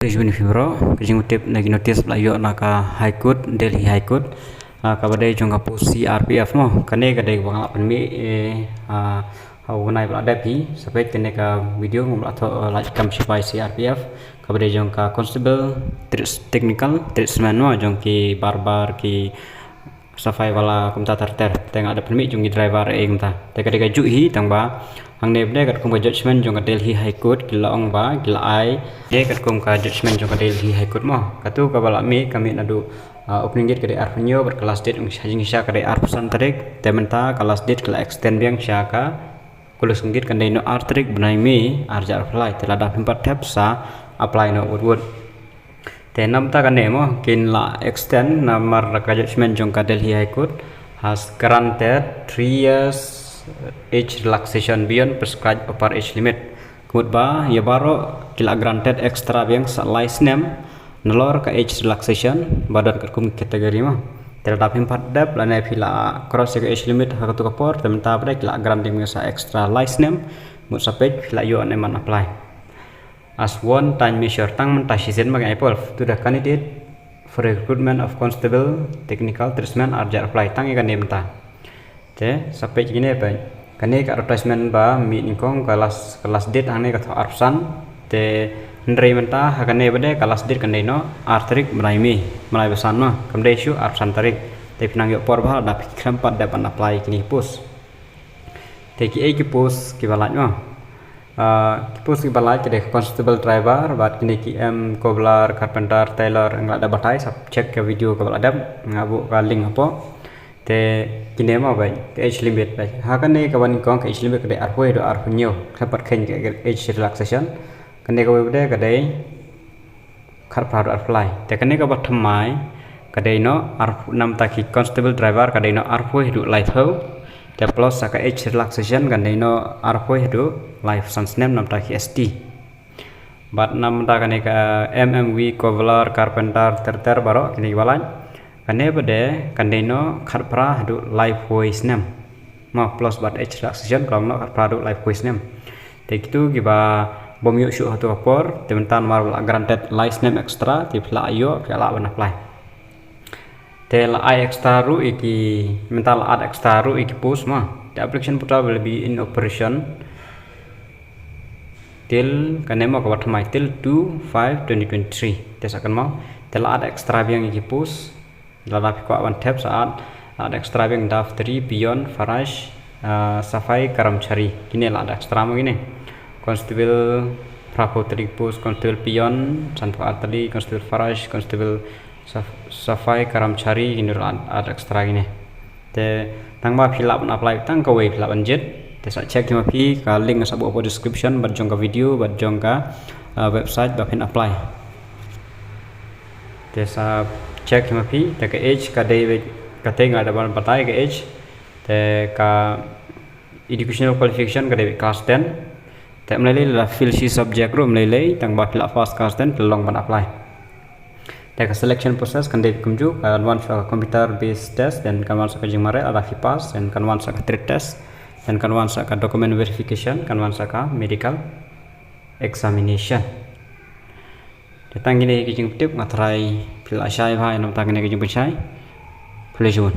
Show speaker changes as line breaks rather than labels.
Rejuni Fibro, kajing utip lagi notice pelayo naka High Court, Delhi High Court. Kabadai jongka posi RPF mo, kane kadai bang apan mi hawanai berada pi, sampai kene ka video ngom atau like kam sipai CRPF. Kabadai jongka constable, technical, tradesman mo jongki barbar ki safai wala kumta terter, tengah ada permit jongki driver kumta. Teka deka juhi tangba. Ang nebne kat kum ka judgment jong ka Delhi High Court gila ong ba gila ai de kat kum ka judgment jong ka Delhi High Court mo katu ka bala mi kami nadu opening gate kade arpunyo berkelas date ung sajing sya kade arpusan tarik tementa kelas date kala extend biang sya ka kulus ngit kan no artrik benai mi arja apply telada 4 tab sa apply no wood te namta kan mo kin la extend namar ka judgment jong ka Delhi High Court has granted 3 years age relaxation beyond prescribed upper age limit. Kemudian ya baru kila granted extra yang license name nalor ke age relaxation badan kerkum kategori mah. Terdapat 4 dap lana pila cross ke age limit hak tu kapor tementa pada kila granting masa extra license name mut sampai pila yo aneman apply. As one time measure tang mentasisen magai Apple to the candidate for recruitment of constable technical tradesman arja apply tang ikan nemta. Te sampai gini apa? Kani ka advertisement ba mi ningkong kelas date ane ka arsan te ndrei menta hakane bade kelas date kandai no artrik mulai besan no kamdai syu arsan tarik te pinang yo por ba da pikram pat dapat apply kini post te ki post ki balat no ki post ki balat ke constable driver bat kini ki cobbler carpenter tailor ngada batai sab check ke video ke baladam ngabu ka link apa te kini mau baik ke age limit baik hakan ni kawan kong ke age limit kedai arpoi do arpunyo dapat ken ke age relaxation kene ka wede kedai kharpar apply te kene ka bathmai kedai no arpu nam taki constable driver kedai no arpoi do life ho te plus ka age relaxation kedai no arpoi do life sans name nam taki ST bat nam ta kene ka MMV cobbler carpenter terter baro kini balai kane bade kane no kharpra hadu life voice name ma plus bat age relaxation kalau no kharpra hadu life voice name te gitu giba bomyo syu hatu apor tementan mar granted license name extra ti pla ayo pla ban apply te la I extra ru iki mental ad extra ru iki post ma the application portal will be in operation till kane mo ka bathmai till 2/5/2023 te sakan mau te la ad extra biang iki post lada pikwa one tab saat ada extra yang daftari beyond farash safai karamchari kini ada extra begini constable prapotri post constable beyond sanpo atali constable farash constable safai karamchari kini ada extra gini te tangba fill up apply tang ka way fill up anjet te sa check ma pi ka link sa bo description bat jong ka video bat jong ka website ba pin apply te sa check ma pi te ka age ka dai ka te ngada ban batai ka age te ka educational qualification ka dai class 10 te mlai la fill si subject ro mlai tang ba fill fast class 10 long ban apply te ka selection process kan dai kumju ka advance computer based test dan kan once ka jingmare ada fi pass dan kan once ka trade test dan kan once ka document verification kan once ka medical examination datang gini kijing tip ngatrai pil asai bhai nam tang gini kijing pechai pleasure